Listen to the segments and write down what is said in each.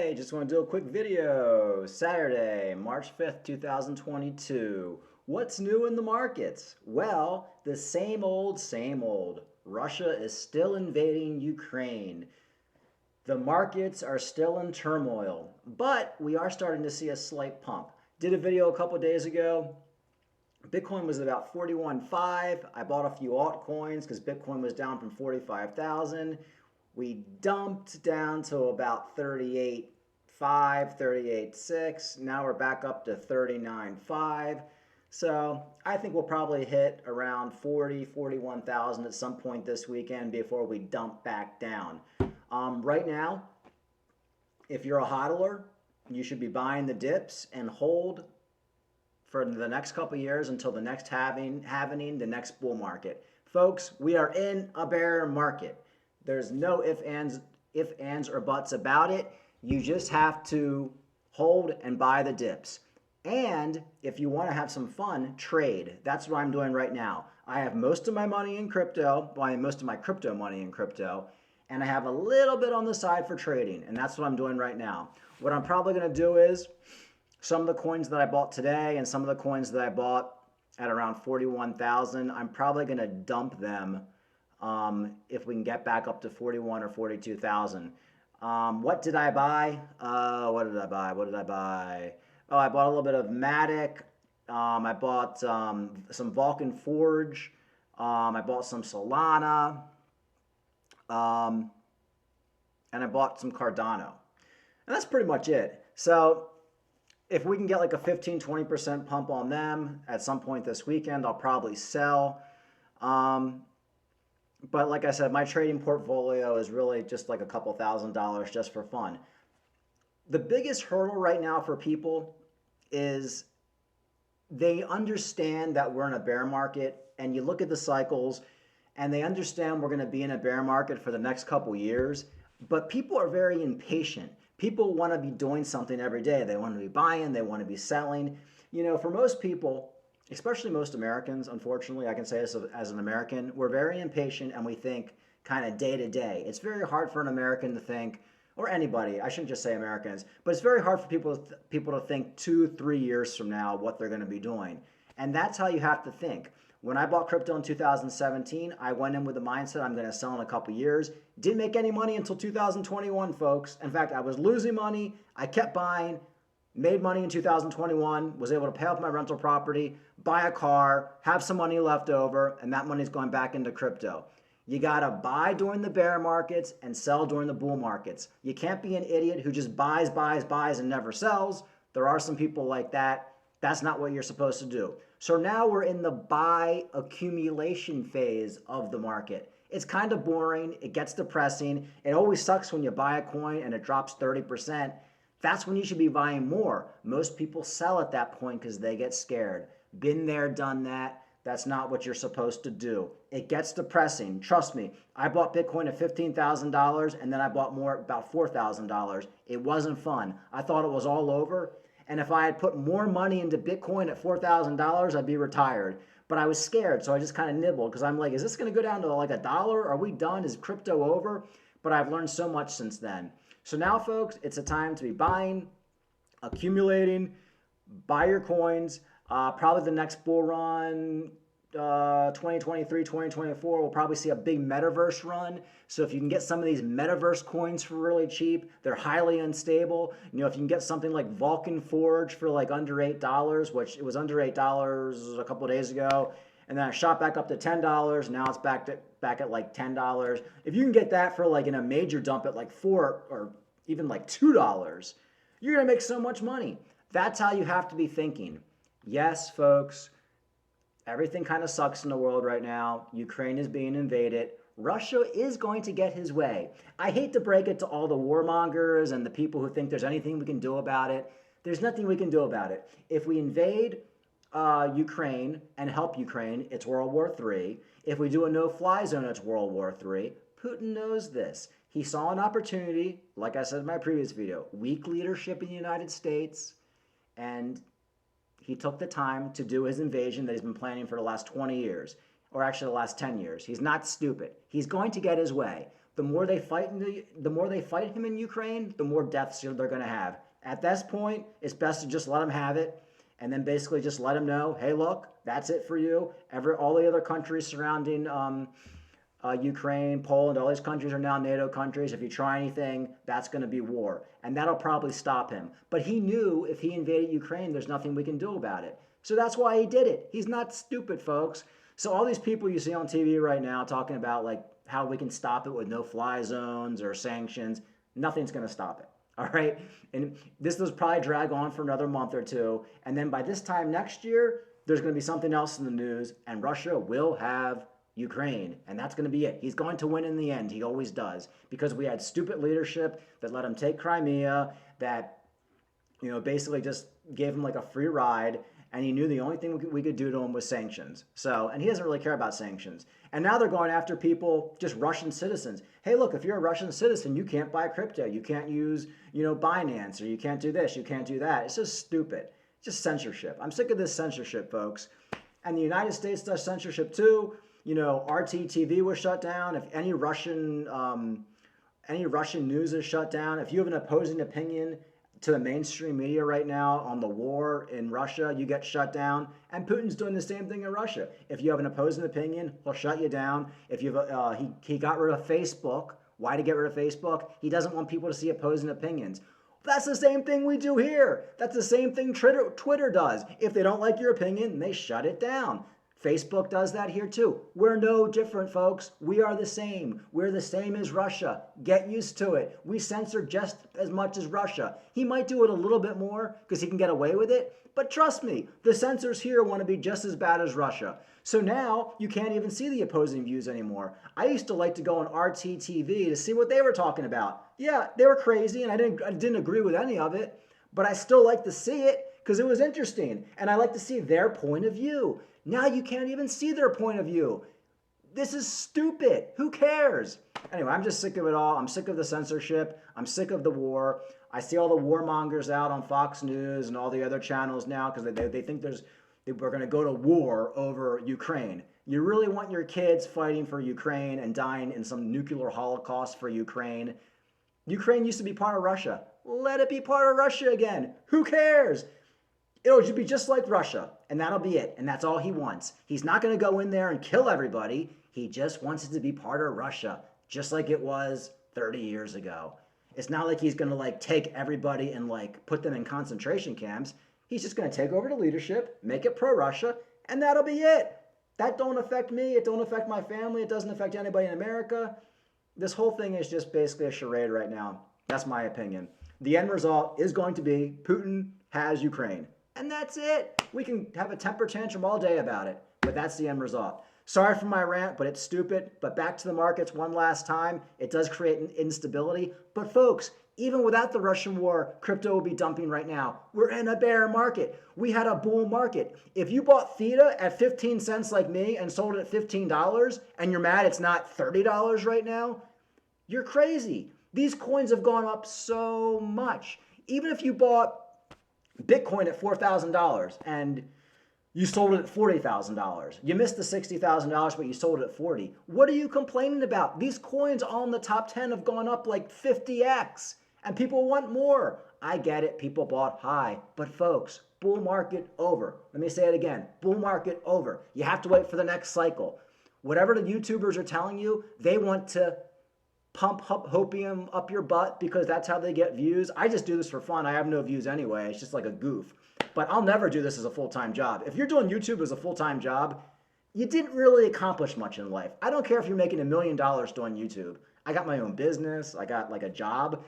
Hey, just want to do a quick video. Saturday, March 5th, 2022. What's new in the markets? Well, the same old, same old. Russia is still invading Ukraine. The markets are still in turmoil, but we are starting to see a slight pump. Did a video a couple days ago. Bitcoin was about 41.5. I bought a few altcoins because Bitcoin was down from 45,000. We dumped down to about 38.5, 38.6. Now we're back up to 39.5. So I think we'll probably hit around 40, 41,000 at some point this weekend before we dump back down. Right now, if you're a hodler, you should be buying the dips and hold for the next couple of years until the next halving, the next bull market. Folks, we are in a bear market. There's no ifs, ands, or buts about it. You just have to hold and buy the dips. And if you want to have some fun, trade. That's what I'm doing right now. I have most of my money in crypto, most of my crypto money in crypto, and I have a little bit on the side for trading, and that's what I'm doing right now. What I'm probably going to do is some of the coins that I bought today and some of the coins that I bought at around 41,000, I'm probably going to dump them if we can get back up to 41 or 42,000. What did I buy? What did I buy? Oh, I bought a little bit of Matic. I bought some Vulcan Forge. I bought some Solana. And I bought some Cardano. And that's pretty much it. So if we can get like a 15-20% pump on them at some point this weekend, I'll probably sell. But like I said, my trading portfolio is really just like a couple $1,000s just for fun. The biggest hurdle right now for people is they understand that we're in a bear market, and you look at the cycles and they understand we're going to be in a bear market for the next couple years, but people are very impatient. People want to be doing something every day. They want to be buying, they want to be selling. You know, for most people, especially most Americans, unfortunately, I can say this as an American, we're very impatient and we think kind of day to day. It's very hard for an American to think, or anybody, I shouldn't just say Americans, but it's very hard for people to think 2-3 years from now what they're going to be doing. And that's how you have to think. When I bought crypto in 2017, I went in with the mindset I'm going to sell in a couple years. Didn't make any money until 2021, folks. In fact, I was losing money. I kept buying. Made money in 2021, was able to pay off my rental property, buy a car, have some money left over, and that money's going back into crypto. You gotta buy during the bear markets and sell during the bull markets. You can't be an idiot who just buys and never sells. There are some people like that. That's not what you're supposed to do. So now we're in the buy accumulation phase of the market. It's kind of boring. It gets depressing. It always sucks when you buy a coin and it drops 30%. That's when you should be buying more. Most people sell at that point because they get scared. Been there, done that. That's not what you're supposed to do. It gets depressing. Trust me. I bought Bitcoin at $15,000 and then I bought more about $4,000. It wasn't fun. I thought it was all over. And if I had put more money into Bitcoin at $4,000, I'd be retired. But I was scared, so I just kind of nibbled because I'm like, is this going to go down to like $1? Are we done? Is crypto over? But I've learned so much since then. So now, folks, it's a time to be buying, accumulating, buy your coins. Probably the next bull run, 2023, 2024, we'll probably see a big metaverse run. So if you can get some of these metaverse coins for really cheap, they're highly unstable. You know, if you can get something like Vulcan Forge for like under $8, which it was under $8 a couple of days ago, and then it shot back up to $10. Now it's back at like $10. If you can get that for like in a major dump at like $4 or even like $2, you're gonna make so much money. That's how you have to be thinking. Yes, folks, everything kind of sucks in the world right now. Ukraine is being invaded. Russia is going to get his way. I hate to break it to all the warmongers and the people who think there's anything we can do about it. There's nothing we can do about it. If we invade Ukraine and help Ukraine, it's World War III. If we do a no-fly zone, it's World War III. Putin knows this. He saw an opportunity, like I said in my previous video, weak leadership in the United States, and he took the time to do his invasion that he's been planning for the last 20 years, or actually the last 10 years. He's not stupid. He's going to get his way. the more they fight him in Ukraine, the more deaths they're going to have. At this point, it's best to just let him have it, and then basically just let him know, hey, look, that's it for you. All the other countries surrounding Ukraine, Poland, all these countries are now NATO countries. If you try anything, that's going to be war. And that'll probably stop him. But he knew if he invaded Ukraine, there's nothing we can do about it. So that's why he did it. He's not stupid, folks. So all these people you see on TV right now talking about like how we can stop it with no-fly zones or sanctions, nothing's going to stop it. All right? And this will probably drag on for another month or two. And then by this time next year, there's going to be something else in the news, and Russia will have Ukraine, and that's going to be it. He's going to win in the end. He always does, because we had stupid leadership that let him take Crimea, that basically just gave him like a free ride, and he knew the only thing we could do to him was sanctions. So, and he doesn't really care about sanctions. And now they're going after people, just Russian citizens. Hey, look, if you're a Russian citizen, you can't buy crypto. You can't use, Binance, or you can't do this, you can't do that. It's just stupid. It's just censorship. I'm sick of this censorship, folks. And the United States does censorship too. RT TV was shut down. If any Russian news is shut down, if you have an opposing opinion to the mainstream media right now on the war in Russia, you get shut down. And Putin's doing the same thing in Russia. If you have an opposing opinion, he'll shut you down. If you have he got rid of Facebook. Why did he get rid of Facebook? He doesn't want people to see opposing opinions. That's the same thing we do here. That's the same thing Twitter does. If they don't like your opinion, they shut it down. Facebook does that here too. We're no different, folks. We are the same. We're the same as Russia. Get used to it. We censor just as much as Russia. He might do it a little bit more because he can get away with it. But trust me, the censors here want to be just as bad as Russia. So now you can't even see the opposing views anymore. I used to like to go on RT TV to see what they were talking about. Yeah, they were crazy and I didn't agree with any of it, but I still like to see it because it was interesting and I like to see their point of view. Now you can't even see their point of view. This is stupid. Who cares? Anyway, I'm just sick of it all. I'm sick of the censorship. I'm sick of the war. I see all the warmongers out on Fox News and all the other channels now because they think we're going to go to war over Ukraine. You really want your kids fighting for Ukraine and dying in some nuclear holocaust for Ukraine? Ukraine used to be part of Russia. Let it be part of Russia again. Who cares? It'll be just like Russia, and that'll be it. And that's all he wants. He's not going to go in there and kill everybody. He just wants it to be part of Russia, just like it was 30 years ago. It's not like he's going to take everybody and put them in concentration camps. He's just going to take over the leadership, make it pro-Russia, and that'll be it. That don't affect me. It don't affect my family. It doesn't affect anybody in America. This whole thing is just basically a charade right now. That's my opinion. The end result is going to be Putin has Ukraine. And that's it. We can have a temper tantrum all day about it, but that's the end result. Sorry for my rant, but it's stupid. But back to the markets one last time. It does create an instability. But folks, even without the Russian war, crypto will be dumping right now. We're in a bear market. We had a bull market. If you bought Theta at 15 cents like me and sold it at $15 and you're mad it's not $30 right now, you're crazy. These coins have gone up so much. Even if you bought Bitcoin at $4,000 and you sold it at $40,000. You missed the $60,000, but you sold it at $40,000. What are you complaining about? These coins all in the top 10 have gone up like 50x, and people want more. I get it. People bought high, but folks, bull market over. Let me say it again. Bull market over. You have to wait for the next cycle. Whatever the YouTubers are telling you, they want to pump hopium up your butt because that's how they get views. I just do this for fun. I have no views anyway. It's just like a goof. But I'll never do this as a full-time job. If you're doing YouTube as a full-time job, you didn't really accomplish much in life. I don't care if you're making $1 million doing YouTube. I got my own business. I got a job.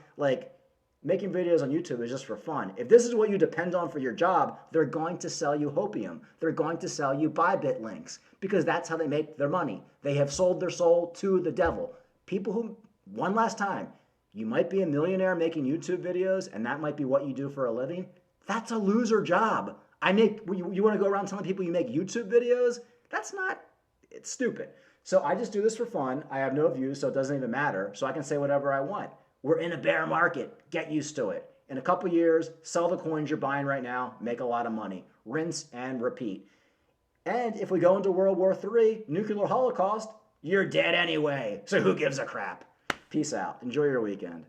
Making videos on YouTube is just for fun. If this is what you depend on for your job, they're going to sell you hopium. They're going to sell you Bybit links because that's how they make their money. They have sold their soul to the devil. People who, one last time, you might be a millionaire making YouTube videos and that might be what you do for a living. That's a loser job. You want to go around telling people you make YouTube videos? It's stupid. So I just do this for fun. I have no views, so it doesn't even matter. So I can say whatever I want. We're in a bear market. Get used to it. In a couple years, sell the coins you're buying right now, make a lot of money. Rinse and repeat. And if we go into World War III, nuclear holocaust, you're dead anyway. So who gives a crap? Peace out. Enjoy your weekend.